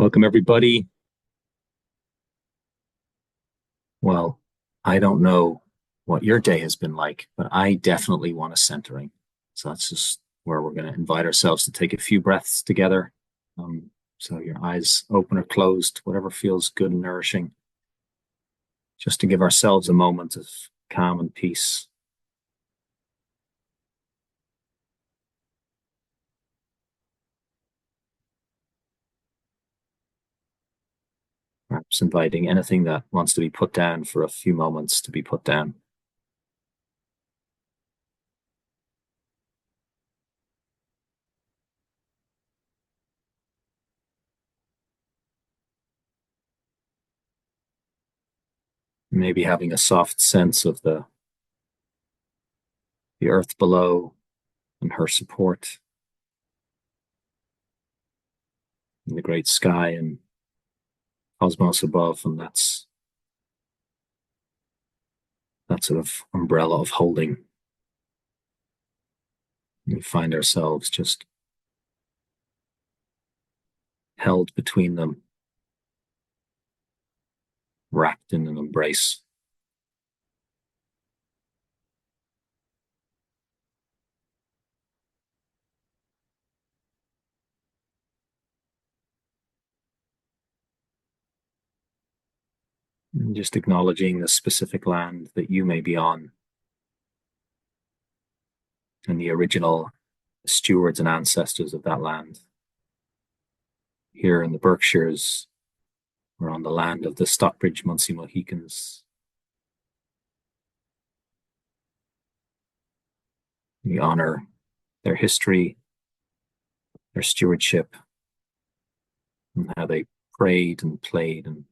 Welcome, everybody. Well, I don't know what your day has been like, but I definitely want a centering. So that's just where we're going to invite ourselves to take a few breaths together. Um, so your eyes open or closed, whatever feels good and nourishing, just to give ourselves a moment of calm and peace. Perhaps inviting anything that wants to be put down for a few moments to be put down. Maybe having a soft sense of the earth below and her support, and the great sky and cosmos above, and that sort of umbrella of holding. We find ourselves just held between them, wrapped in an embrace. And just acknowledging the specific land that you may be on and the original stewards and ancestors of that land. Here in the Berkshires, we're on the land of the Stockbridge Munsee Mohicans. We honor their history, their stewardship, and how they prayed and played and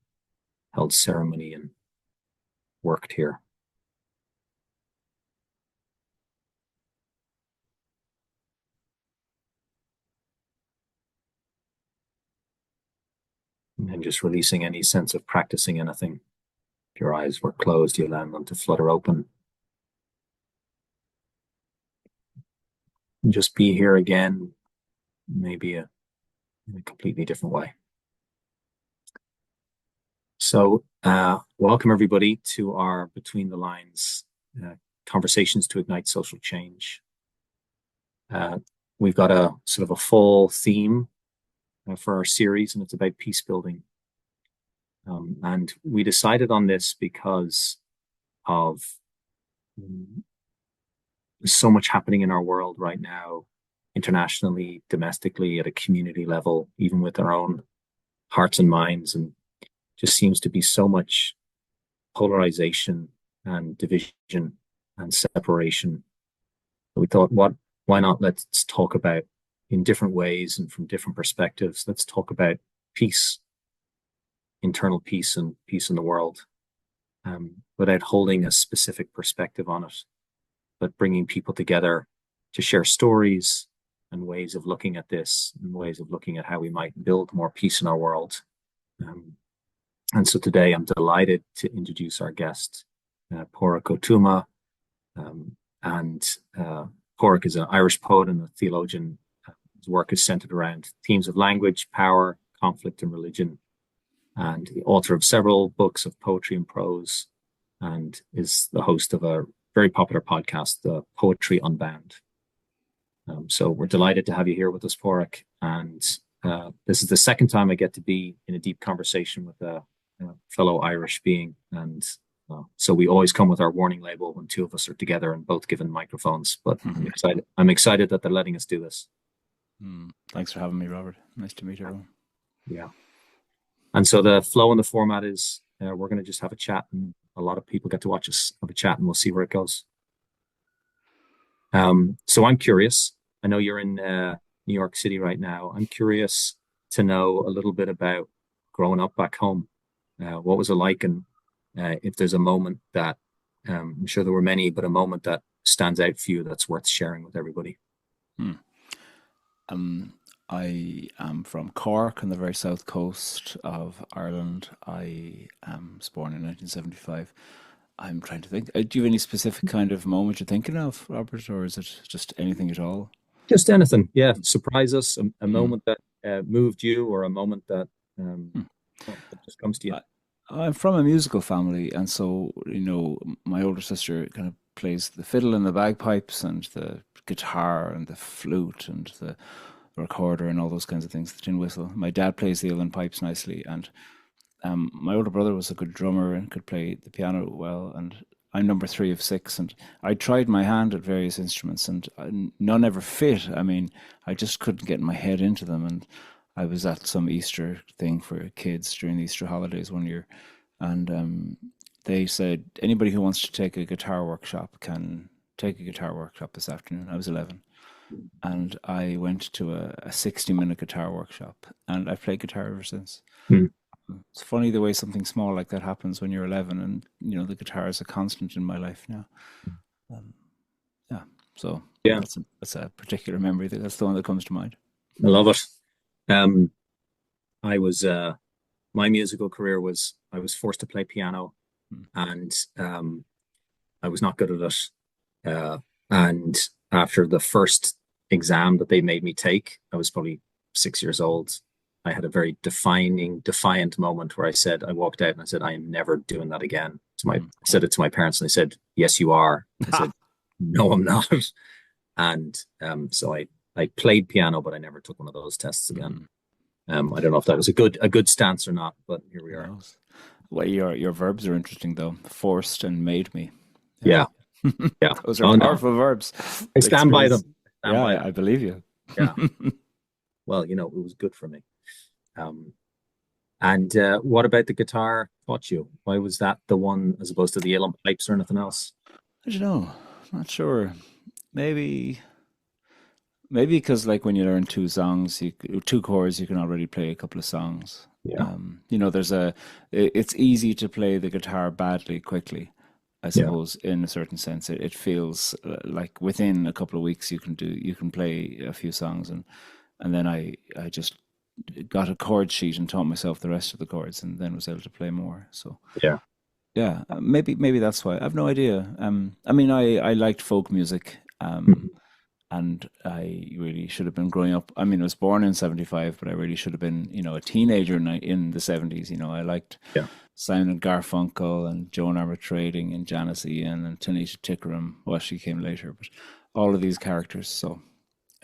held ceremony and worked here. And just releasing any sense of practicing anything. If your eyes were closed, you allow them to flutter open. And just be here again, maybe in a completely different way. So, welcome everybody to our Between the Lines conversations to ignite social change. We've got a sort of a full theme for our series, and it's about peace building. And we decided on this because of so much happening in our world right now, internationally, domestically, at a community level, even with our own hearts and minds, and just seems to be so much polarization and division and separation. We thought, why not let's talk about in different ways and from different perspectives. Let's talk about peace, internal peace and peace in the world, without holding a specific perspective on it, but bringing people together to share stories and ways of looking at this and ways of looking at how we might build more peace in our world. And so today I'm delighted to introduce our guest, Pádraig Tuama. Pádraig is an Irish poet and a theologian. His work is centered around themes of language, power, conflict, and religion, and the author of several books of poetry and prose, and is the host of a very popular podcast, the Poetry Unbound. So we're delighted to have you here with us, Pádraig. And this is the second time I get to be in a deep conversation with a fellow Irish being. And so we always come with our warning label when two of us are together and both given microphones. But I'm excited that they're letting us do this. Thanks for having me, Robert. Nice to meet everyone. Yeah. And so the flow and the format is we're going to just have a chat, and a lot of people get to watch us have a chat, and we'll see where it goes. So I'm curious. I know you're in New York City right now. I'm curious to know a little bit about growing up back home. What was it like? And if there's a moment that, I'm sure there were many, but a moment that stands out for you that's worth sharing with everybody. I am from Cork on the very south coast of Ireland. I was born in 1975. I'm trying to think. Do you have any specific kind of moment you're thinking of, Robert, or is it just anything at all? Just anything. Yeah. Surprise us. A moment that moved you, or a moment that Um, Hmm. well, it just comes to you. I, I'm from a musical family, and so my older sister kind of plays the fiddle and the bagpipes and the guitar and the flute and the recorder and all those kinds of things, the tin whistle. My dad plays the uilleann pipes nicely, and my older brother was a good drummer and could play the piano well. And I'm number three of six, and I tried my hand at various instruments, and none ever fit. I mean, I just couldn't get my head into them. And I was at some Easter thing for kids during the Easter holidays one year, and they said anybody who wants to take a guitar workshop can take a guitar workshop this afternoon. I was 11, and I went to a 60-minute guitar workshop, and I've played guitar ever since. Hmm. It's funny the way something small like that happens when you're 11, and the guitar is a constant in my life now. Um, yeah, so Yeah, that's a particular memory. That's the one that comes to mind. I love it. Um, I was my musical career was I was forced to play piano, Mm. and I was not good at it. And after the first exam that they made me take, I was probably 6 years old. I had a very defiant moment where I walked out and I said, I am never doing that again. I Mm. said it to my parents, and they said, yes, you are. I said, no, I'm not. And so I played piano, but I never took one of those tests again. Mm. I don't know if that was a good stance or not, but here we Who are. knows? Well, your verbs are interesting though. Forced and made me. Yeah. Yeah, yeah. Those are Oh no, powerful verbs. I stand by Experience. them. I stand Yeah, by I them. believe you. Yeah. Well, it was good for me. Um, and what about the guitar taught you? Why was that the one as opposed to the uilleann pipes or anything else? I don't know. Not sure. Maybe maybe because like when you learn two chords, you can already play a couple of songs. Yeah, It's easy to play the guitar badly quickly. I yeah, suppose in a certain sense, it feels like within a couple of weeks you can play a few songs, and then I just got a chord sheet and taught myself the rest of the chords, and then was able to play more. So yeah. yeah, maybe that's why. I've no idea. I mean, I liked folk music. Mhm. And I really should have been growing up. I mean, I was born in '75, but I really should have been, a teenager in the '70s. I liked Yeah, Simon and Garfunkel and Joan Armatrading and Janice Ian and Tanisha Tickerham. Well, she came later, but all of these characters. So,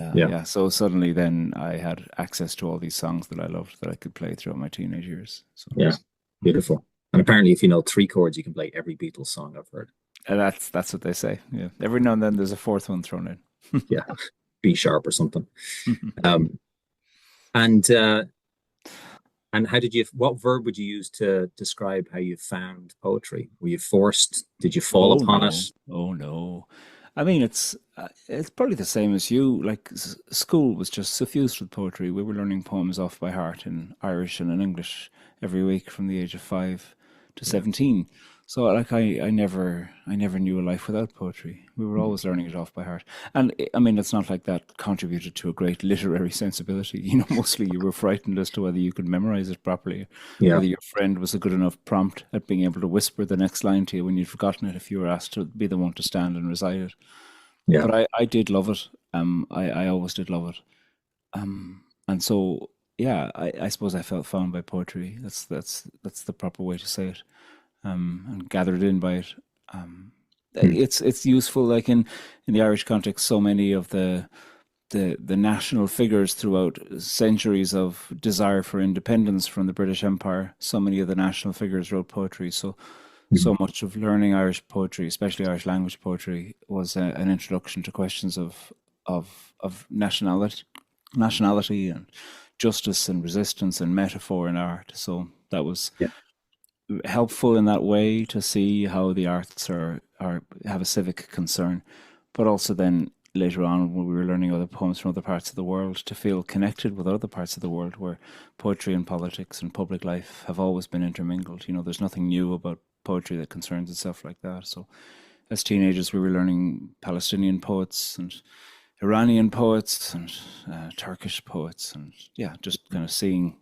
yeah, yeah, so suddenly then I had access to all these songs that I loved that I could play throughout my teenage years. So yeah. Beautiful. And apparently, if you know three chords, you can play every Beatles song I've heard. that's what they say. Yeah, every now and then there's a fourth one thrown in. Yeah, B sharp or something. Um, and how did you? What verb would you use to describe how you found poetry? Were you forced? Did you fall Oh upon it? no. Oh no. I mean, it's probably the same as you. Like school was just suffused with poetry. We were learning poems off by heart in Irish and in English every week from the age of 5 to 17. So like I never knew a life without poetry. We were always learning it off by heart. And I mean, it's not like that contributed to a great literary sensibility. Mostly you were frightened as to whether you could memorize it properly, Yeah, whether your friend was a good enough prompt at being able to whisper the next line to you when you'd forgotten it if you were asked to be the one to stand and recite it. yeah, But I did love it. I always did love it. And so yeah, I suppose I felt found by poetry. That's the proper way to say it. And gathered in by it. Um, mm, it's useful, like in the Irish context, so many of the national figures throughout centuries of desire for independence from the British Empire. So many of the national figures wrote poetry. So mm. much of learning Irish poetry, especially Irish language poetry, was an introduction to questions of nationality and justice and resistance and metaphor in art. So that was Yeah, helpful in that way to see how the arts are have a civic concern, but also then later on when we were learning other poems from other parts of the world to feel connected with other parts of the world where poetry and politics and public life have always been intermingled. There's nothing new about poetry that concerns itself like that. So as teenagers we were learning Palestinian poets and Iranian poets and Turkish poets, and yeah, just kind of seeing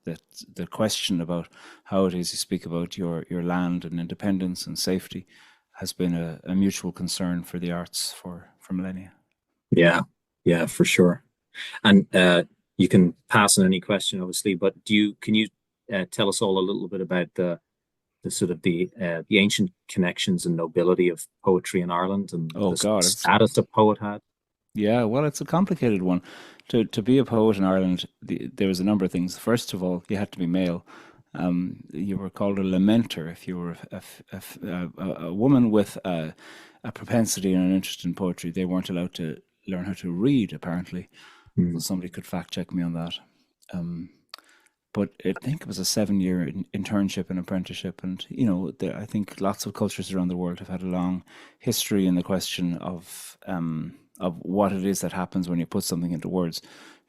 that the question about how it is you speak about your land and independence and safety has been a mutual concern for the arts for millennia. yeah, yeah, for sure. And you can pass on any question, obviously, but can you tell us all a little bit about the sort of the ancient connections and nobility of poetry in Ireland and Oh the sort of God, it's status a poet had? yeah. Well, it's a complicated one. To be a poet in Ireland, there was a number of things. First of all, you had to be male. You were called a lamenter if you were a woman with a propensity and an interest in poetry. They weren't allowed to learn how to read, apparently. So Mm, somebody could fact check me on that. Um, but I think it was a 7 year internship and apprenticeship, and I think lots of cultures around the world have had a long history in the question of what it is that happens when you put something into words.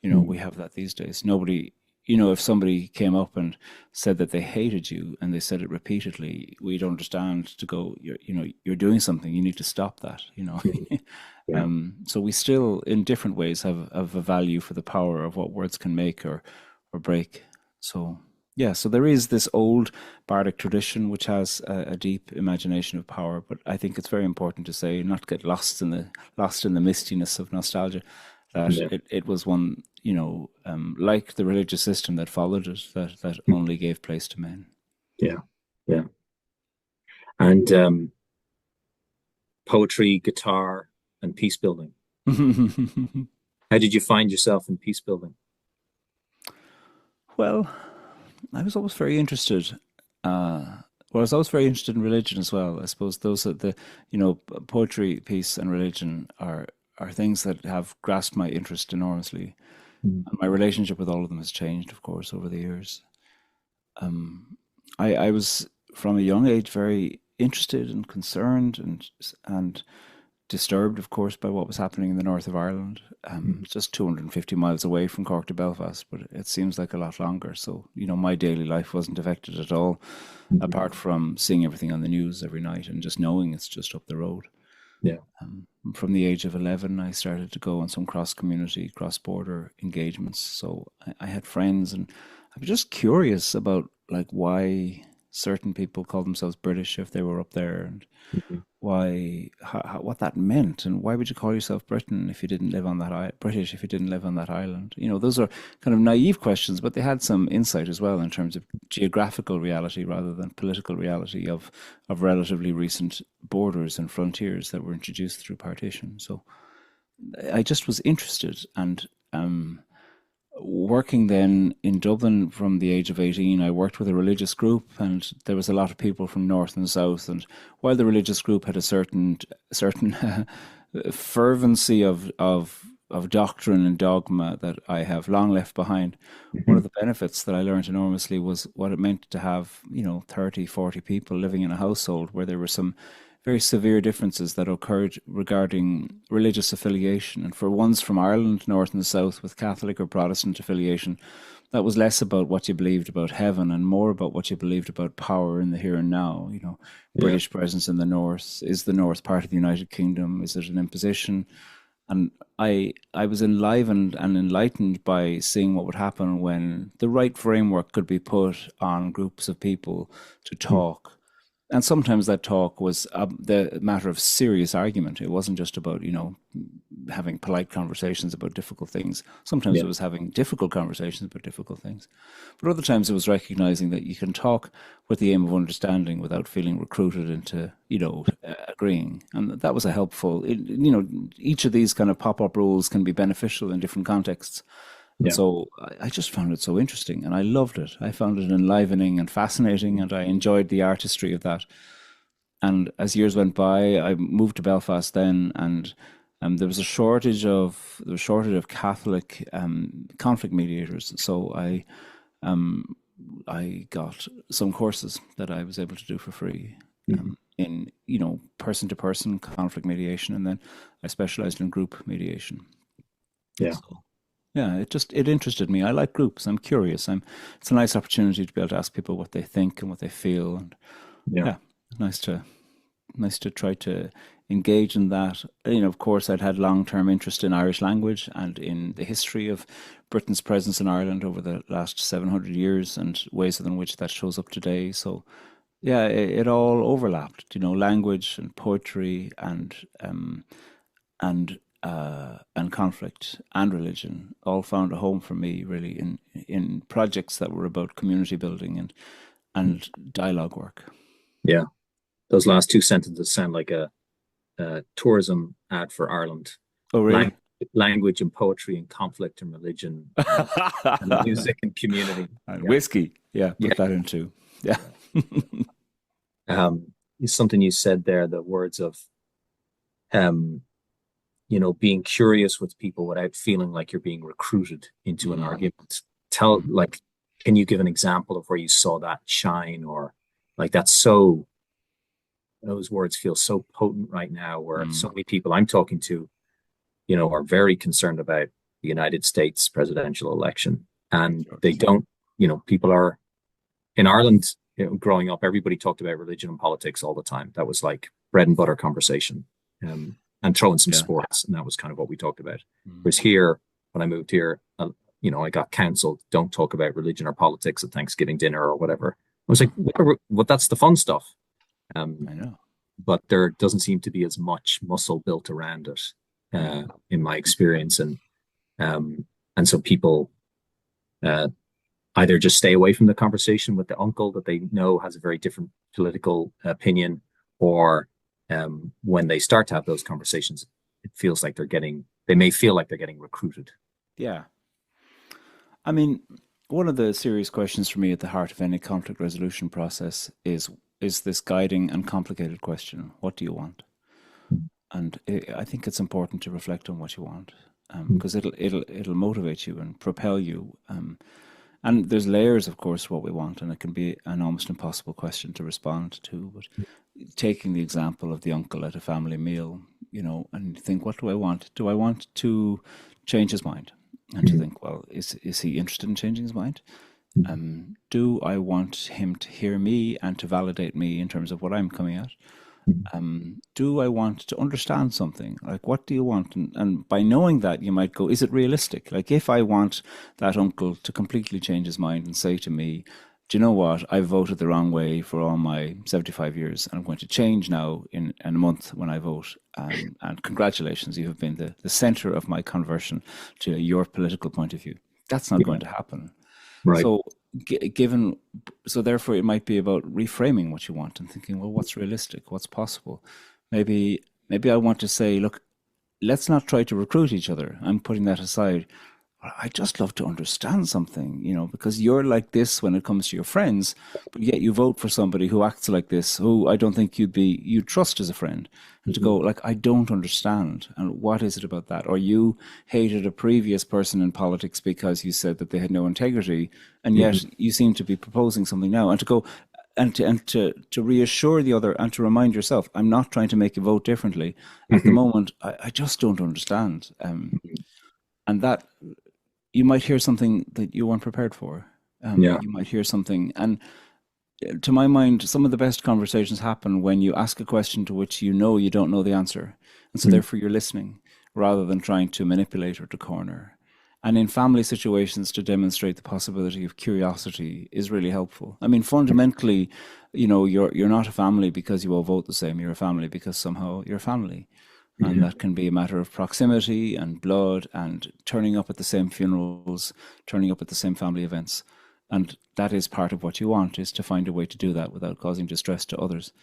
mm, We have that these days. Nobody, if somebody came up and said that they hated you and they said it repeatedly, we'd understand to go, you're doing something, you need to stop that. mm. Yeah. So we still, in different ways, have a value for the power of what words can make or break. So yeah, so there is this old bardic tradition which has a deep imagination of power, but I think it's very important to say, not get lost in the mistiness of nostalgia, that Yeah. it was one, like the religious system that followed it, that Mm, only gave place to men. yeah. Yeah. And poetry, guitar, and peace building. How did you find yourself in peace building? Well, I was always very interested. Well, I was always very interested in religion as well. I suppose those are poetry, peace, and religion are things that have grasped my interest enormously. Mm, And my relationship with all of them has changed, of course, over the years. I was from a young age very interested and concerned and disturbed, of course, by what was happening in the north of Ireland. mm, It's just 250 miles away from Cork to Belfast, but it seems like a lot longer. So, my daily life wasn't affected at all, mhm. apart from seeing everything on the news every night and just knowing it's just up the road. Yeah. From the age of 11, I started to go on some cross community, cross border engagements. So I had friends, and I was just curious about like why certain people called themselves British if they were up there, and Mhm. what that meant, and why would you call yourself Britain if you didn't live on British if you didn't live on that island? Those are kind of naive questions, but they had some insight as well in terms of geographical reality rather than political reality of relatively recent borders and frontiers that were introduced through partition. So I just was interested, and working then in Dublin from the age of 18, I worked with a religious group, and there was a lot of people from north and south. And while the religious group had a certain fervency of doctrine and dogma that I have long left behind, one of Mhm. the benefits that I learned enormously was what it meant to have 30, 40 people living in a household where there were some very severe differences that occurred regarding religious affiliation. And for ones from Ireland, north and south, with Catholic or Protestant affiliation, that was less about what you believed about heaven and more about what you believed about power in the here and now. Yeah. British presence in the north. Is the north part of the United Kingdom? Is it an imposition? And I was enlivened and enlightened by seeing what would happen when the right framework could be put on groups of people to Mm, talk. And sometimes that talk was the matter of serious argument. It wasn't just about, having polite conversations about difficult things. Sometimes yeah. it was having difficult conversations about difficult things. But other times it was recognizing that you can talk with the aim of understanding without feeling recruited into, agreeing. And that was a helpful, each of these kind of pop up rules can be beneficial in different contexts. And Yeah. so I just found it so interesting and I loved it. I found it enlivening and fascinating, and I enjoyed the artistry of that. And as years went by, I moved to Belfast then, and there was a shortage of Catholic conflict mediators. So I got some courses that I was able to do for free Mhm. in person to person conflict mediation, and then I specialized in group mediation. Yeah. So yeah, it interested me. I like groups. I'm curious. It's a nice opportunity to be able to ask people what they think and what they feel, and Yeah. yeah, nice to try to engage in that. Of course, I'd had long-term interest in Irish language and in the history of Britain's presence in Ireland over the last 700 years and ways in which that shows up today. So yeah, it all overlapped. Language and poetry and and conflict and religion all found a home for me really in projects that were about community building and dialogue work. Yeah. Those last two sentences sound like a tourism ad for Ireland. Oh, Lang- really? Language and poetry and conflict and religion and music and community. And Yeah. whiskey. Yeah, Yeah. put that in too. Yeah. Something you said there, the words of, um, being curious with people without feeling like you're being recruited into an Mm. argument. Tell, Mm. like, can you give an example of where you saw that shine or like that's so, those words feel so potent right now where so Mm. many people I'm talking to, are very concerned about the United States presidential election. And Sure. they don't, people are in Ireland, growing up, everybody talked about religion and politics all the time. That was like bread and butter conversation, and throw in some Yeah. sports. And that was kind of what we talked about. Mm. Whereas here, when I moved here, I got counseled, don't talk about religion or politics at Thanksgiving dinner or whatever. I was like, whatever, well, that's the fun stuff. Um, I know. but there doesn't seem to be as much muscle built around it, Mm. in my experience. Um, and so people, uh, either just stay away from the conversation with the uncle that they know has a very different political opinion, or when they start to have those conversations, it feels like they may feel like they're getting recruited. Yeah. I mean, one of the serious questions for me at the heart of any conflict resolution process is this guiding and complicated question: what do you want? And I think it's important to reflect on what you want, because it'll motivate you and propel you. And there's layers, of course, what we want, and it can be an almost impossible question to respond to. But taking the example of the uncle at a family meal, and you think, what do I want? Do I want to change his mind? And to think, well, is he interested in changing his mind? Do I want him to hear me and to validate me in terms of what I'm coming at? Do I want to understand something? Like, what do you want? And by knowing that, you might go, is it realistic? Like, if I want that uncle to completely change his mind and say to me, do you know what? I voted the wrong way for all my 75 years, and I'm going to change now in a month when I vote. And congratulations, you have been the center of my conversion to your political point of view. That's not Yeah, going to happen. right. So, given, so therefore, it might be about reframing what you want and thinking, well, what's realistic? What's possible? Maybe I want to say, look, let's not try to recruit each other. I'm putting that aside. I just love to understand something, because you're like this when it comes to your friends, but yet you vote for somebody who acts like this, who I don't think you'd trust as a friend. And to go, like, I don't understand. And what is it about that? Or you hated a previous person in politics because you said that they had no integrity, and yet you seem to be proposing something now. And to go, and to reassure the other and to remind yourself, I'm not trying to make you vote differently. At the moment, I just don't understand. And that you might hear something that you weren't prepared for. Yeah. You might hear something. And to my mind, some of the best conversations happen when you ask a question to which you don't know the answer. And so therefore you're listening rather than trying to manipulate or to corner. And in family situations, to demonstrate the possibility of curiosity is really helpful. I mean, fundamentally, you're not a family because you all vote the same. You're a family because somehow you're a family. And that can be a matter of proximity and blood and turning up at the same funerals, turning up at the same family events. And that is part of what you want, is to find a way to do that without causing distress to others.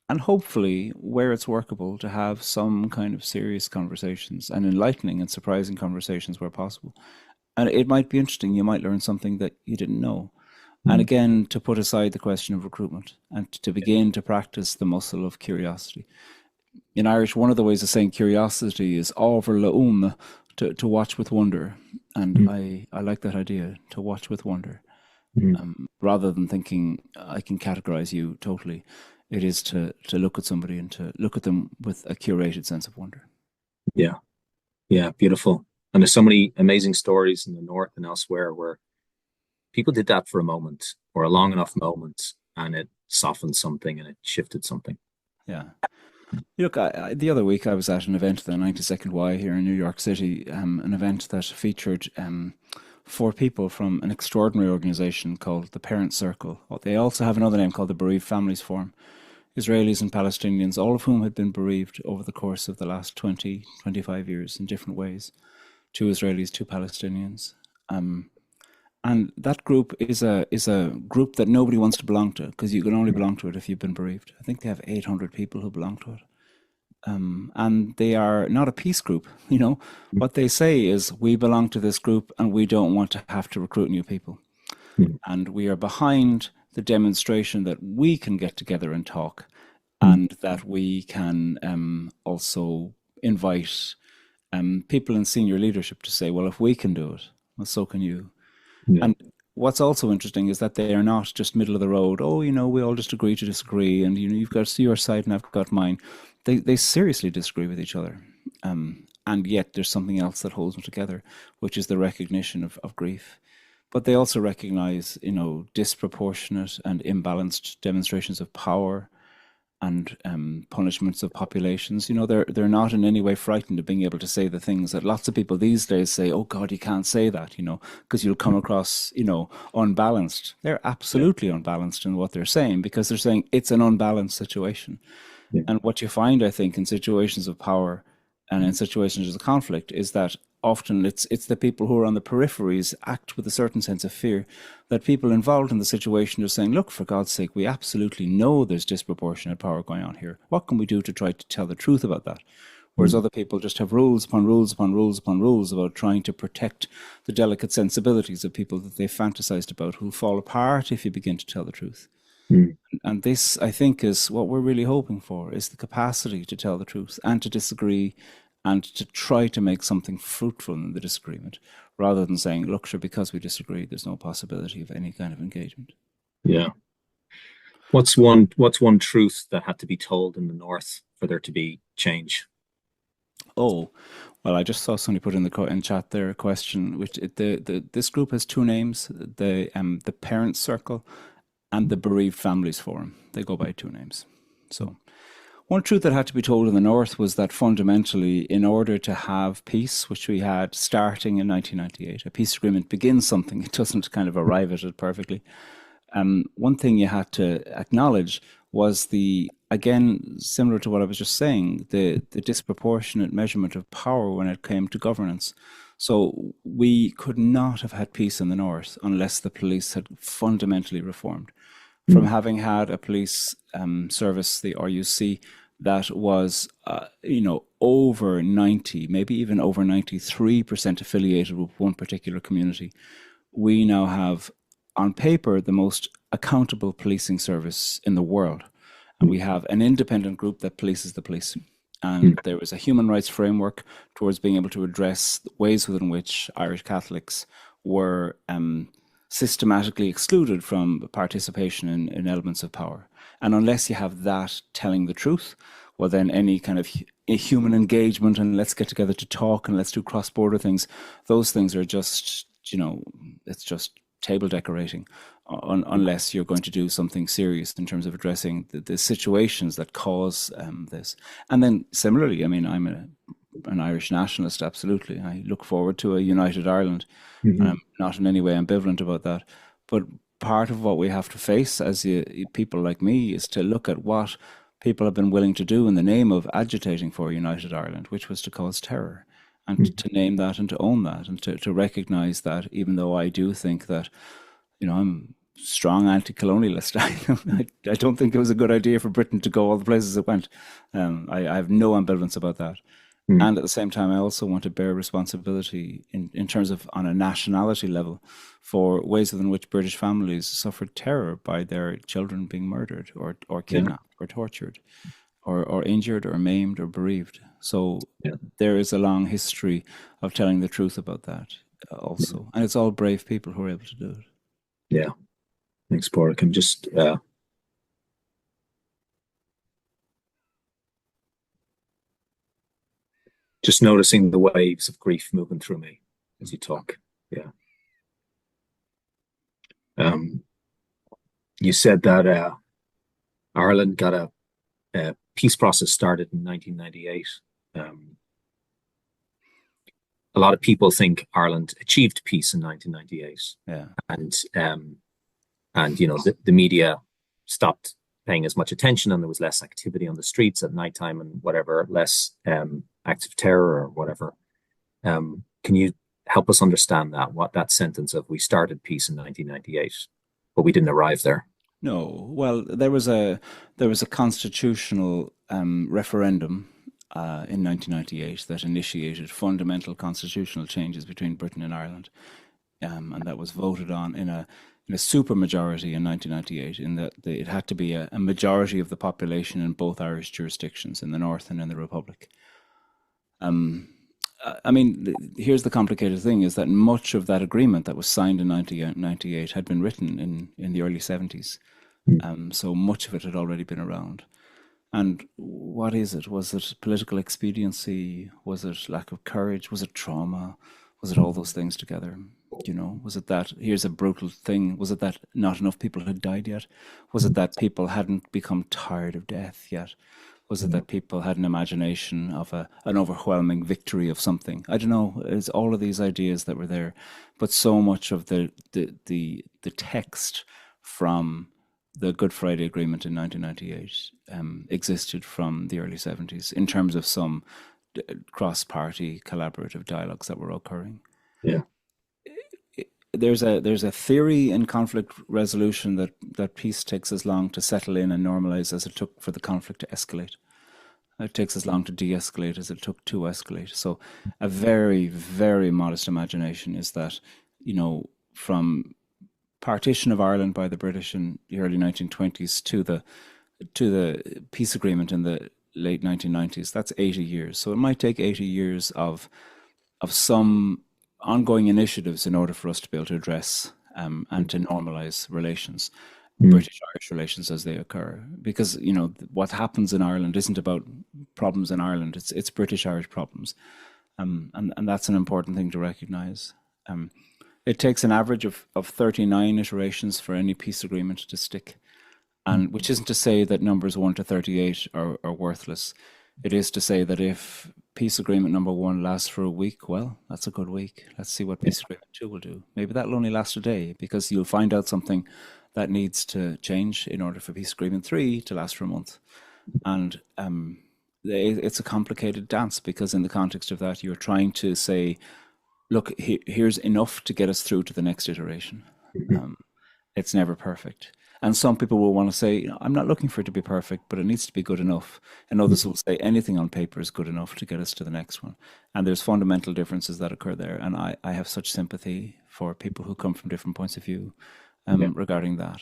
And hopefully, where it's workable, to have some kind of serious conversations and enlightening and surprising conversations where possible. And it might be interesting. You might learn something that you didn't know. And again, to put aside the question of recruitment and to begin to practice the muscle of curiosity. In Irish, one of the ways of saying curiosity is ábhar le to watch with wonder. And I like that idea, to watch with wonder. Rather than thinking I can categorize you totally, it is to look at somebody and to look at them with a curated sense of wonder. Yeah. Yeah. Beautiful. And there's so many amazing stories in the North and elsewhere where people did that for a moment or a long enough moment and it softened something and it shifted something. Yeah. Look, the other week I was at an event, the 92nd Y here in New York City, an event that featured four people from an extraordinary organization called the Parent Circle. They also have another name called the Bereaved Families Forum. Israelis and Palestinians, all of whom had been bereaved over the course of the last 20, 25 years in different ways. Two Israelis, two Palestinians. And that group is a group that nobody wants to belong to, because you can only belong to it if you've been bereaved. I think they have 800 people who belong to it. And they are not a peace group. What they say is, we belong to this group and we don't want to have to recruit new people. Mm. And we are behind the demonstration that we can get together and talk, Mm. and that we can also invite people in senior leadership to say, well, if we can do it, well, so can you. Yeah. And what's also interesting is that they are not just middle of the road. Oh, we all just agree to disagree, and you've got your side and I've got mine. They seriously disagree with each other, and yet there's something else that holds them together, which is the recognition of grief. But they also recognize, disproportionate and imbalanced demonstrations of power and punishments of populations. They're not in any way frightened of being able to say the things that lots of people these days say, oh God, you can't say that, because you'll come across, unbalanced. They're Yeah. absolutely unbalanced in what they're saying, because they're saying it's an unbalanced situation. Yeah. And what you find, I think, in situations of power and in situations of conflict is that often it's the people who are on the peripheries act with a certain sense of fear, that people involved in the situation are saying, look, for God's sake, we absolutely know there's disproportionate power going on here. What can we do to try to tell the truth about that? Whereas Mm. other people just have rules upon rules upon rules upon rules about trying to protect the delicate sensibilities of people that they've fantasized about, who'll fall apart if you begin to tell the truth. Mm. And this, I think, is what we're really hoping for, is the capacity to tell the truth and to disagree, and to try to make something fruitful in the disagreement, rather than saying, look, sure, because we disagree, there's no possibility of any kind of engagement. Yeah. What's one truth that had to be told in the North for there to be change? Oh, well, I just saw somebody put in in chat there a question, which this group has two names: the Parents Circle and the Bereaved Families Forum. They go by two names. So one truth that had to be told in the North was that fundamentally, in order to have peace, which we had starting in 1998, a peace agreement begins something. It doesn't kind of arrive at it perfectly. One thing you had to acknowledge was again, similar to what I was just saying, the disproportionate measurement of power when it came to governance. So we could not have had peace in the North unless the police had fundamentally reformed. From Mm. having had a police service, the RUC, that was, over 90, maybe even over 93% affiliated with one particular community, we now have, on paper, the most accountable policing service in the world. And we have an independent group that polices the police. Mm. And there is a human rights framework towards being able to address ways within which Irish Catholics were systematically excluded from participation in elements of power. And unless you have that telling the truth, well, then any kind of human engagement and let's get together to talk and let's do cross-border things, those things are just, it's just table decorating, unless you're going to do something serious in terms of addressing the situations that cause this. And then similarly, I mean, I'm an Irish nationalist, absolutely. I look forward to a united Ireland. Mhm. I'm not in any way ambivalent about that. But part of what we have to face as people like me is to look at what people have been willing to do in the name of agitating for a united Ireland, which was to cause terror. And Mm. to name that and to own that and to recognize that, even though I do think that, I'm strong anti-colonialist. I don't think it was a good idea for Britain to go all the places it went. I have no ambivalence about that. Mm. And at the same time, I also want to bear responsibility in terms of on a nationality level for ways in which British families suffered terror by their children being murdered or Yeah. kidnapped or tortured or injured or maimed or bereaved. So Yeah. there is a long history of telling the truth about that Mm. also. And it's all brave people who are able to do it. Yeah. Thanks, Pádraig. I'm just noticing the waves of grief moving through me as you talk. Yeah. Um, you said that Ireland got a peace process started in 1998. Um, a lot of people think Ireland achieved peace in 1998, Yeah. and the media stopped paying as much attention, and there was less activity on the streets at nighttime and whatever, less acts of terror or whatever. Can you help us understand that, what that sentence of we started peace in 1998, but we didn't arrive there? No, well, there was a constitutional referendum in 1998 that initiated fundamental constitutional changes between Britain and Ireland, and that was voted on in a super majority in 1998. In that it had to be a majority of the population in both Irish jurisdictions, in the North and in the Republic. Um, I mean, here's the complicated thing: is that much of that agreement that was signed in 1998 had been written in the early 70s. So much of it had already been around. And what is it? Was it political expediency? Was it lack of courage? Was it trauma? Was it all those things together? You know, was it that here's a brutal thing? Was it that not enough people had died yet? Was it that people hadn't become tired of death yet? Was it that people had an imagination of an overwhelming victory of something? I don't know. It's all of these ideas that were there, but so much of the text from the Good Friday Agreement in 1998 existed from the early 70s in terms of some cross-party collaborative dialogues that were occurring. Yeah. There's a theory in conflict resolution that peace takes as long to settle in and normalize as it took for the conflict to escalate. It takes as long to de-escalate as it took to escalate. So a very, very modest imagination is that, you know, from partition of Ireland by the British in the early 1920s to the peace agreement in the late 1990s, that's 80 years. So it might take 80 years of some ongoing initiatives in order for us to be able to address and to normalize relations, British-Irish relations as they occur. Because, you know, what happens in Ireland isn't about problems in Ireland, it's British-Irish problems. And that's an important thing to recognize. It takes an average of 39 iterations for any peace agreement to stick. And which isn't to say that numbers 1 to 38 are worthless. It is to say that if peace agreement number 1 lasts for a week, well, that's a good week. Let's see what peace agreement 2 will do. Maybe that'll only last a day, because you'll find out something that needs to change in order for peace agreement 3 to last for a month. And it's a complicated dance, because in the context of that, you're trying to say, look, here's enough to get us through to the next iteration. It's never perfect. And some people will want to say, you know, I'm not looking for it to be perfect, but it needs to be good enough. And others will say anything on paper is good enough to get us to the next one. And there's fundamental differences that occur there. And I have such sympathy for people who come from different points of view regarding that.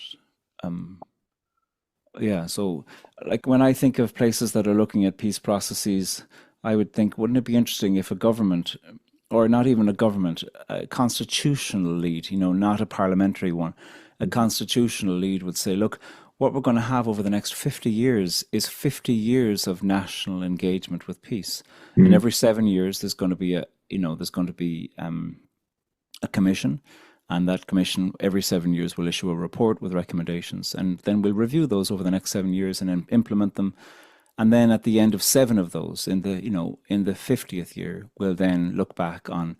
Yeah, so like when I think of places that are looking at peace processes, I would think, wouldn't it be interesting if a government, or not even a government, a constitutional lead, you know, not a parliamentary one, a constitutional lead would say, look, what we're going to have over the next 50 years is 50 years of national engagement with peace. And every 7 years there's going to be a commission, and that commission every 7 years will issue a report with recommendations, and then we'll review those over the next 7 years and then implement them. And then at the end of 7 of those, in the 50th year, we'll then look back on,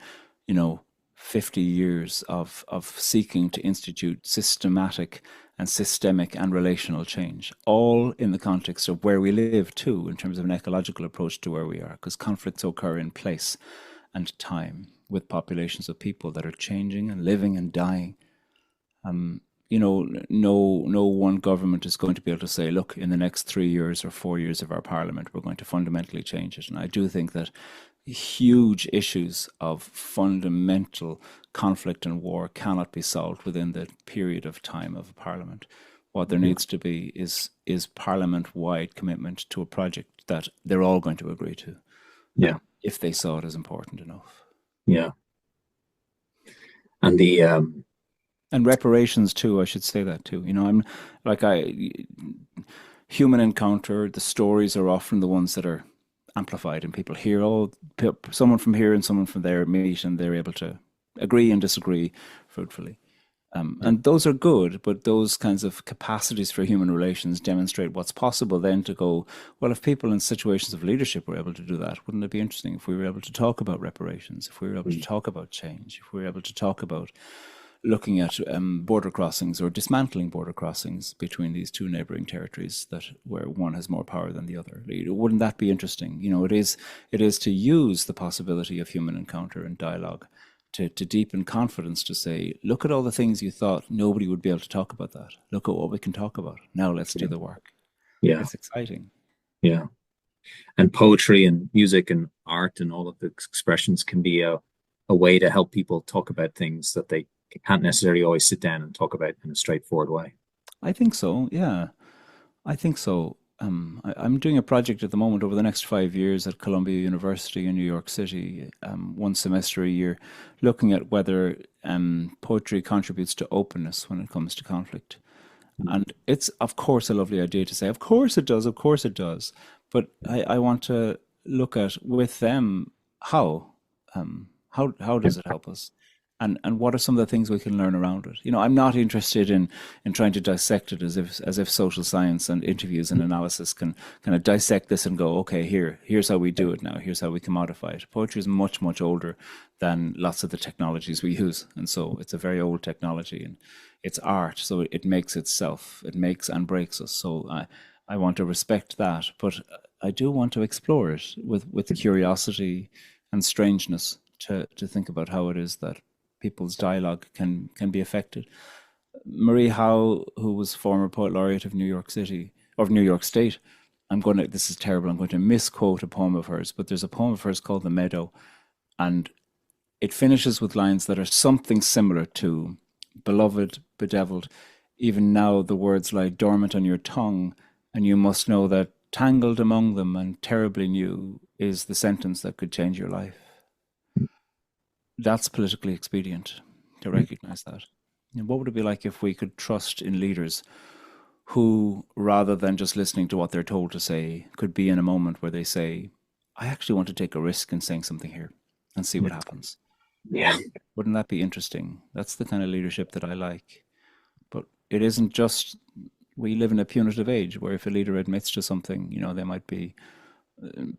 50 years of seeking to institute systematic and systemic and relational change, all in the context of where we live too, in terms of an ecological approach to where we are, because conflicts occur in place and time with populations of people that are changing and living and dying. No one government is going to be able to say, look, in the next 3 years or 4 years of our parliament, we're going to fundamentally change it. And I do think that huge issues of fundamental conflict and war cannot be solved within the period of time of a parliament. What there needs to be is parliament-wide commitment to a project that they're all going to agree to. Yeah. If they saw it as important enough. Yeah. And and reparations too, I should say that too. Human encounter, the stories are often the ones that are amplified, and people hear, someone from here and someone from there meet, and they're able to agree and disagree fruitfully. And those are good, but those kinds of capacities for human relations demonstrate what's possible then to go, well, if people in situations of leadership were able to do that, wouldn't it be interesting if we were able to talk about reparations, if we were able to talk about change, if we were able to talk about looking at border crossings or dismantling border crossings between these two neighboring territories that where one has more power than the other. Wouldn't that be interesting? It is to use the possibility of human encounter and dialogue to deepen confidence, to say, look at all the things you thought nobody would be able to talk about that. Look at what we can talk about. Now let's do the work. Yeah. It's exciting. Yeah. And poetry and music and art and all of the expressions can be a way to help people talk about things that they can't necessarily always sit down and talk about in a straightforward way. I think so. Yeah, I think so. I'm doing a project at the moment over the next 5 years at Columbia University in New York City, one semester a year, looking at whether poetry contributes to openness when it comes to conflict. And it's, of course, a lovely idea to say, of course it does, of course it does. But I want to look at with them how, how Yeah. does it help us? And what are some of the things we can learn around it? I'm not interested in trying to dissect it as if social science and interviews and analysis can kind of dissect this and go, okay, here's how we do it now. Here's how we can modify it. Poetry is much, much older than lots of the technologies we use. And so it's a very old technology and it's art. So it makes itself, it makes and breaks us. So I want to respect that, but I do want to explore it with curiosity and strangeness to think about how it is that people's dialogue can be affected. Marie Howe, who was former poet laureate of New York City, of New York State, this is terrible, I'm going to misquote a poem of hers, but there's a poem of hers called The Meadow, and it finishes with lines that are something similar to beloved, bedeviled, even now the words lie dormant on your tongue, and you must know that tangled among them and terribly new is the sentence that could change your life. That's politically expedient to recognize that. And what would it be like if we could trust in leaders who, rather than just listening to what they're told to say, could be in a moment where they say, I actually want to take a risk in saying something here and see what happens. Yeah. Wouldn't that be interesting? That's the kind of leadership that I like. But it isn't just, we live in a punitive age where if a leader admits to something, they might be,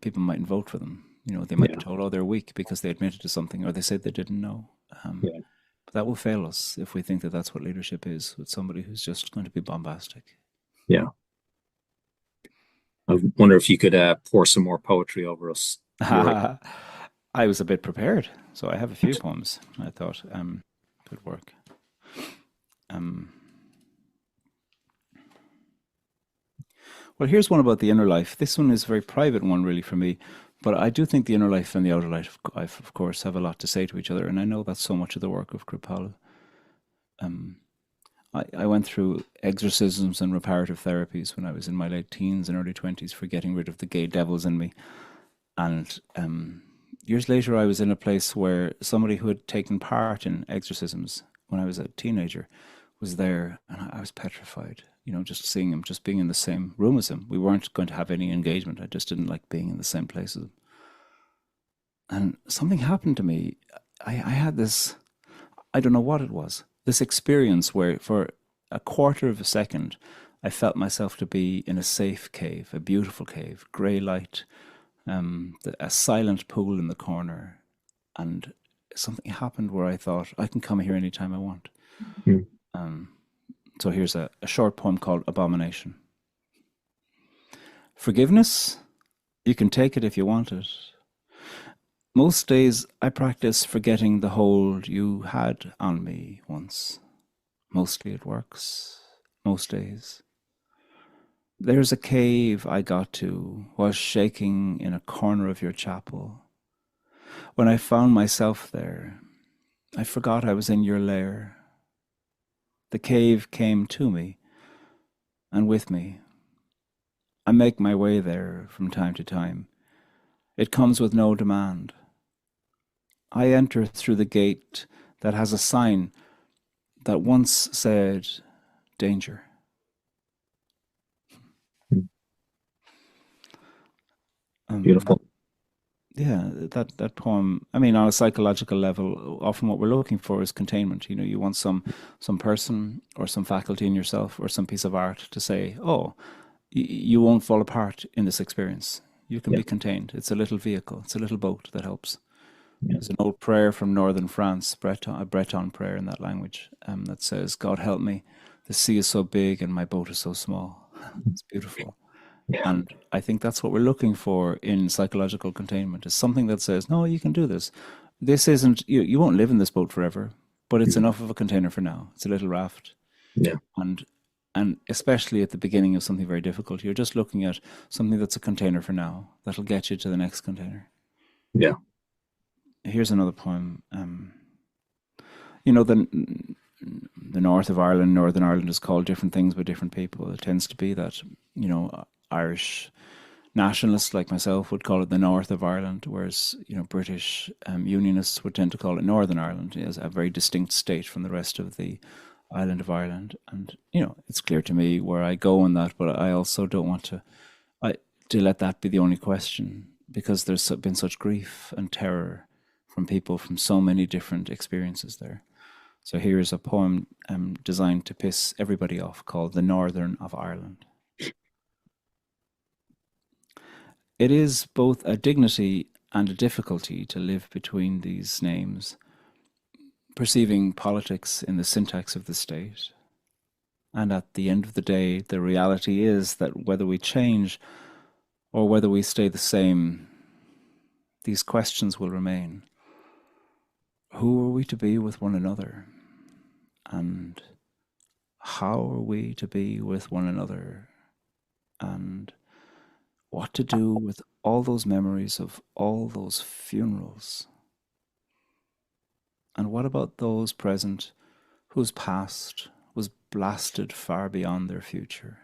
people mightn't vote for them. They might be Yeah. told, oh, they're weak because they admitted to something or they said they didn't know. Yeah. But that will fail us if we think that that's what leadership is, with somebody who's just going to be bombastic. Yeah. I wonder if you could pour some more poetry over us. I was a bit prepared, so I have a few poems I thought could work. Um, well, here's one about the inner life. This one is a very private one, really, for me. But I do think the inner life and the outer life, of course, have a lot to say to each other. And I know that's so much of the work of Kripalu. I went through exorcisms and reparative therapies when I was in my late teens and early 20s for getting rid of the gay devils in me. And years later, I was in a place where somebody who had taken part in exorcisms when I was a teenager was there, and I was petrified. Just seeing him, just being in the same room as him. We weren't going to have any engagement. I just didn't like being in the same place as him. And something happened to me. I had this, I don't know what it was, this experience where for a quarter of a second, I felt myself to be in a safe cave, a beautiful cave, grey light, a silent pool in the corner. And something happened where I thought, I can come here anytime I want. Mm. So here's a short poem called Abomination. Forgiveness, you can take it if you want it. Most days I practice forgetting the hold you had on me once. Mostly it works, most days. There's a cave I got to while shaking in a corner of your chapel. When I found myself there, I forgot I was in your lair. The cave came to me and with me. I make my way there from time to time. It comes with no demand. I enter through the gate that has a sign that once said, danger. Beautiful. Yeah, that poem. I mean, on a psychological level, often what we're looking for is containment. You want some person or some faculty in yourself or some piece of art to say, "Oh, you won't fall apart in this experience. You can Yeah. be contained." It's a little vehicle. It's a little boat that helps. Yeah. There's an old prayer from northern France, a Breton prayer in that language, that says, "God help me, the sea is so big and my boat is so small." It's beautiful. Yeah. And I think that's what we're looking for in psychological containment, is something that says, no, you can do this. This isn't, you won't live in this boat forever, but it's Mhm. enough of a container for now. It's a little raft. Yeah. And and especially at the beginning of something very difficult, you're just looking at something that's a container for now that'll get you to the next container. Yeah. Here's another poem. You know, the north of Ireland, Northern Ireland is called different things by different people. It tends to be that, Irish nationalists like myself would call it the north of Ireland, whereas British unionists would tend to call it Northern Ireland, as a very distinct state from the rest of the island of Ireland. And it's clear to me where I go in that, but I also don't want I, to let that be the only question, because there's been such grief and terror from people from so many different experiences there. So here's a poem designed to piss everybody off, called "The Northern of Ireland." It is both a dignity and a difficulty to live between these names, perceiving politics in the syntax of the state. And at the end of the day, the reality is that whether we change or whether we stay the same, these questions will remain. Who are we to be with one another? And how are we to be with one another? And what to do with all those memories of all those funerals? And what about those present whose past was blasted far beyond their future?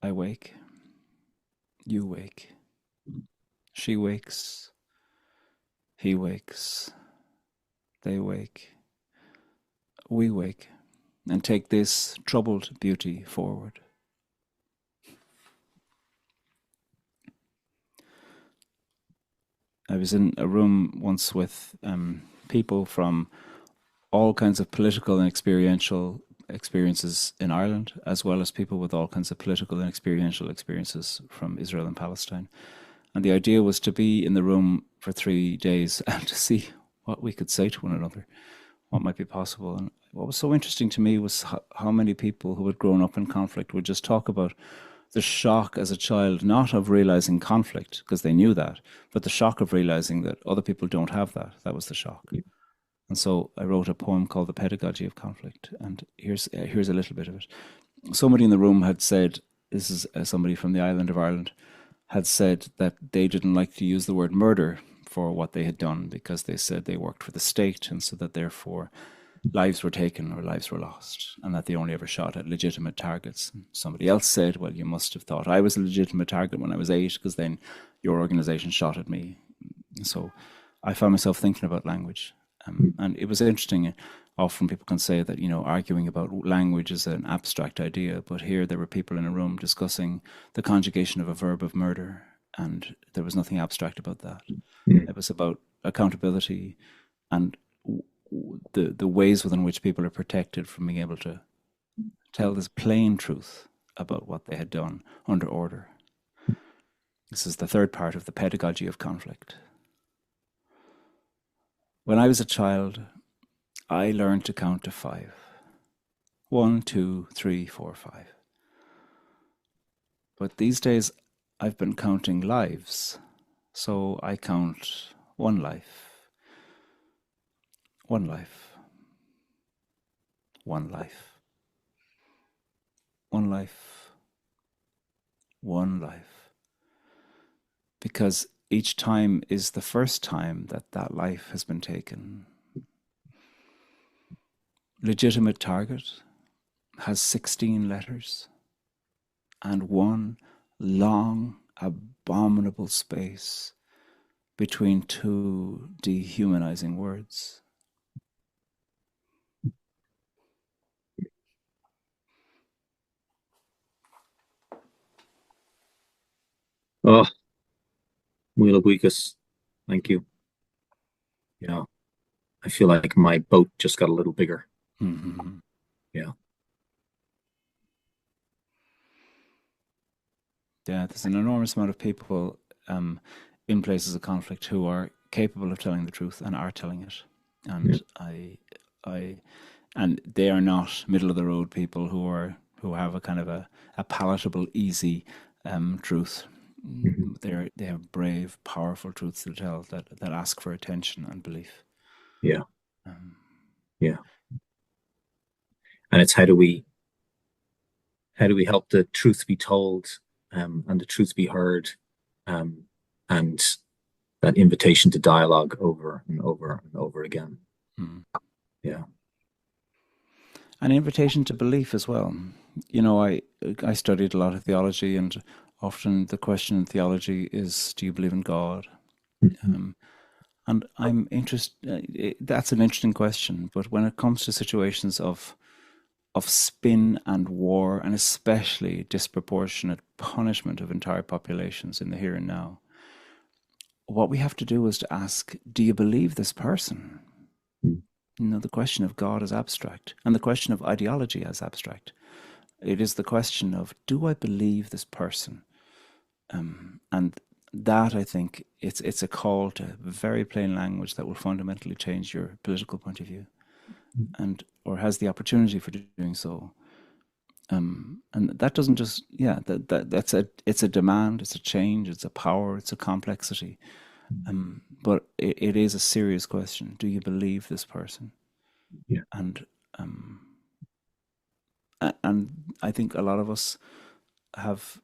I wake, you wake, she wakes, he wakes, they wake, we wake, and take this troubled beauty forward. I was in a room once with people from all kinds of political and experiential experiences in Ireland, as well as people with all kinds of political and experiential experiences from Israel and Palestine. And the idea was to be in the room for 3 days and to see what we could say to one another, what might be possible. And what was so interesting to me was how many people who had grown up in conflict would just talk about the shock as a child, not of realizing conflict, because they knew that, but the shock of realizing that other people don't have that. That was the shock. And so I wrote a poem called "The Pedagogy of Conflict." And here's a little bit of it. Somebody in the room had said, this is somebody from the island of Ireland, had said that they didn't like to use the word murder for what they had done, because they said they worked for the state, and so that therefore lives were taken or lives were lost, and that they only ever shot at legitimate targets. And somebody else said, well, you must have thought I was a legitimate target when I was 8, because then your organization shot at me. And so I found myself thinking about language. And it was interesting. Often people can say that, arguing about language is an abstract idea, but here there were people in a room discussing the conjugation of a verb of murder, and there was nothing abstract about that. Mm. It was about accountability and the ways within which people are protected from being able to tell this plain truth about what they had done under order. This is the third part of the pedagogy of conflict. When I was a child, I learned to count to 5. 1, 2, 3, 4, 5. But these days, I've been counting lives. So I count one life, one life, one life, one life, one life. Because each time is the first time that that life has been taken. Legitimate target has 16 letters and one long, abominable space between two dehumanizing words. Oh, Muila Buikas. Thank you. Yeah. I feel like my boat just got a little bigger. Mm-hmm. Yeah. Yeah, there's an enormous amount of people. in places of conflict who are capable of telling the truth and are telling it. Yeah. And I, and they are not middle of the road people who have a kind of a palatable, easy truth. Mhm. They have brave, powerful truths to tell that ask for attention and belief. Yeah. Um, Yeah. And it's how do we help the truth be told, and the truth be heard, um, and that invitation to dialogue over and over and over again. mm. Yeah. An invitation to belief as well. I studied a lot of theology, and often the question in theology is, do you believe in God? Mhm. Um, and I'm interested. That's an interesting question, but when it comes to situations of spin and war, and especially disproportionate punishment of entire populations in the here and now, what we have to do is to ask, do you believe this person? The question of God is abstract, and the question of ideology is abstract. It is the question of, do I believe this person? And that, I think, it's a call to very plain language that will fundamentally change your political point of view, and or has the opportunity for doing so. And that doesn't just, yeah, it's a demand, it's a change, it's a power, it's a complexity. But it is a serious question. Do you believe this person? Yeah. And um, and I think a lot of us have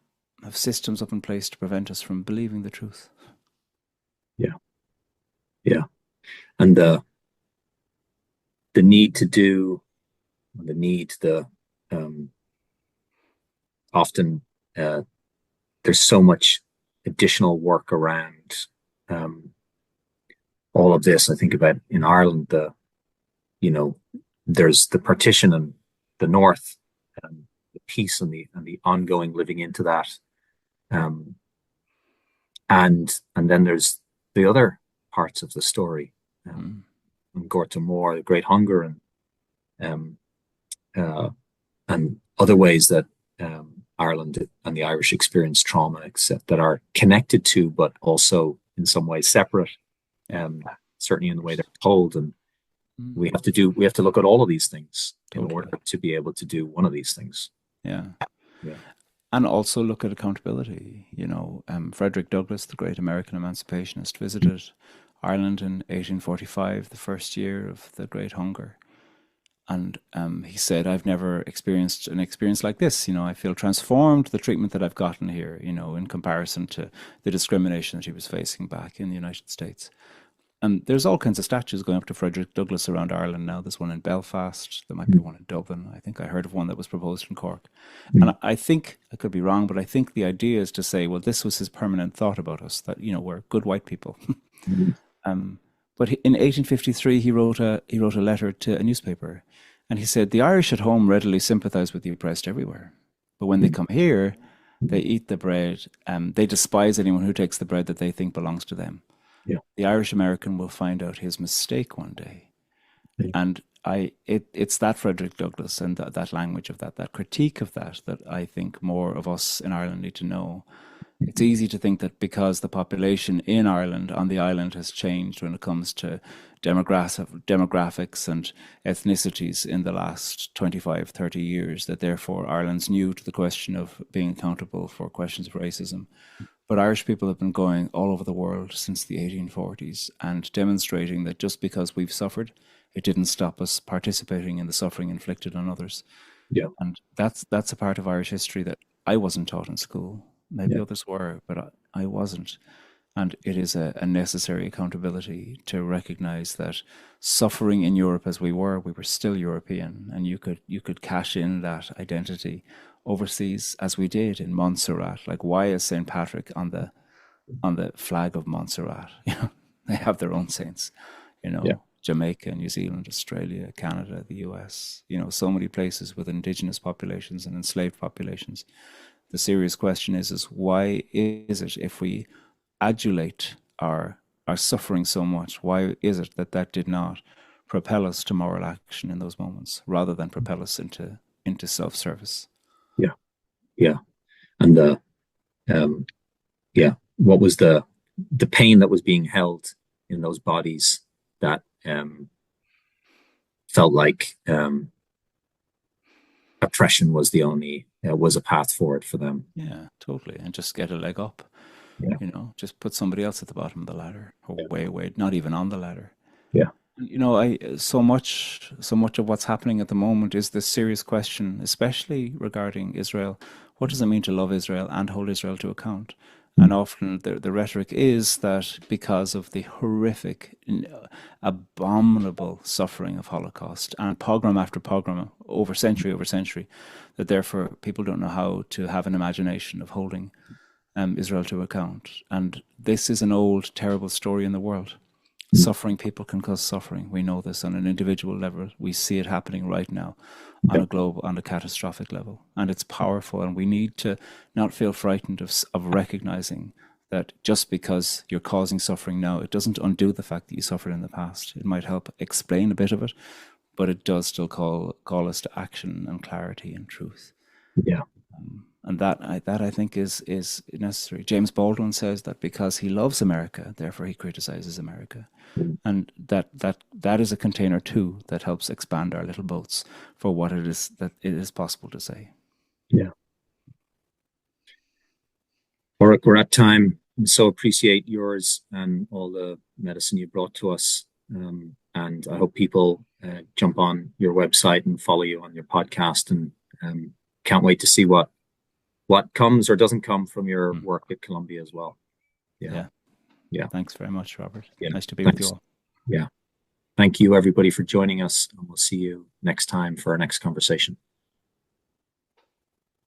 systems up in place to prevent us from believing the truth. Yeah. Yeah. And the need to do, the need, the um, often there's so much additional work around um, all of this. I think about in Ireland, you know, there's the partition and the North, and the peace and the ongoing living into that, um, and then there's the other parts of the story, Mm. and Gorta Moor, the Great Hunger, um, uh, and other ways that Ireland and the Irish experience trauma, except that are connected to, but also in some ways separate. Yeah, Um, Certainly in the way they're told, and mm. we have to look at all of these things in Totally. order to be able to do one of these things. Yeah. Yeah. And also look at accountability. Frederick Douglass, the great American emancipationist, visited Ireland in 1845, the first year of the Great Hunger. And he said, I've never experienced an experience like this. I feel transformed, the treatment that I've gotten here, in comparison to the discrimination that he was facing back in the United States. And there's all kinds of statues going up to Frederick Douglass around Ireland now. There's one in Belfast. There might be one in Dublin. I think I heard of one that was proposed in Cork. And I think, I could be wrong, but I think the idea is to say, well, this was his permanent thought about us, that, we're good white people. But in 1853, he wrote a letter to a newspaper, and he said, the Irish at home readily sympathize with the oppressed everywhere. But when they come here, they eat the bread, they despise anyone who takes the bread that they think belongs to them. Yeah. The Irish American will find out his mistake one day. Yeah. And it's that Frederick Douglass and that language of that critique of that I think more of us in Ireland need to know. It's easy to think that because the population in Ireland, on the island, has changed when it comes to demographics and ethnicities in the last 25, 30 years, that therefore Ireland's new to the question of being accountable for questions of racism. But Irish people have been going all over the world since the 1840s and demonstrating that just because we've suffered, it didn't stop us participating in the suffering inflicted on others. Yeah. And that's a part of Irish history that I wasn't taught in school. Maybe Yeah. others were, but I wasn't. And it is a necessary accountability to recognize that suffering in Europe as we were still European, and you could cash in that identity overseas as we did in Montserrat. Like, why is St. Patrick on the flag of Montserrat? They have their own saints. Yeah. Jamaica, New Zealand, Australia, Canada, the US. So many places with indigenous populations and enslaved populations. The serious question is why is it, if we adulate our suffering so much, why is it that did not propel us to moral action in those moments rather than propel us into self-service? Yeah. Yeah. And um, yeah, what was the the pain that was being held in those bodies that felt like oppression was the only was a path forward for them. Yeah, totally. And just get a leg up, Yeah, just put somebody else at the bottom of the ladder or way, not even on the ladder. yeah, I so much of what's happening at the moment is this serious question, especially regarding Israel. What does it mean to love Israel and hold Israel to account? And often the rhetoric is that because of the horrific, abominable suffering of Holocaust and pogrom after pogrom over century, that therefore people don't know how to have an imagination of holding Israel to account. And this is an old, terrible story in the world. Suffering people can cause suffering. We know this on an individual level. We see it happening right now on yeah, a global, on a catastrophic level. And it's powerful. And we need to not feel frightened of recognizing that just because you're causing suffering now, it doesn't undo the fact that you suffered in the past. It might help explain a bit of it, but it does still call us to action and clarity and truth. yeah, And that I think is necessary. James Baldwin says that because he loves America, therefore he criticizes America, and that is a container too that helps expand our little boats for what it is that it is possible to say. yeah. Pádraig, we're at time. So appreciate yours and all the medicine you brought to us. And I hope people jump on your website and follow you on your podcast. And can't wait to see what comes or doesn't come from your Mm. work at Columbia as well. Yeah, Yeah. yeah, Thanks very much, Robert. yeah. Nice to be with you Thanks. all. Yeah. Thank you, everybody, for joining us. And we'll see you next time for our next conversation.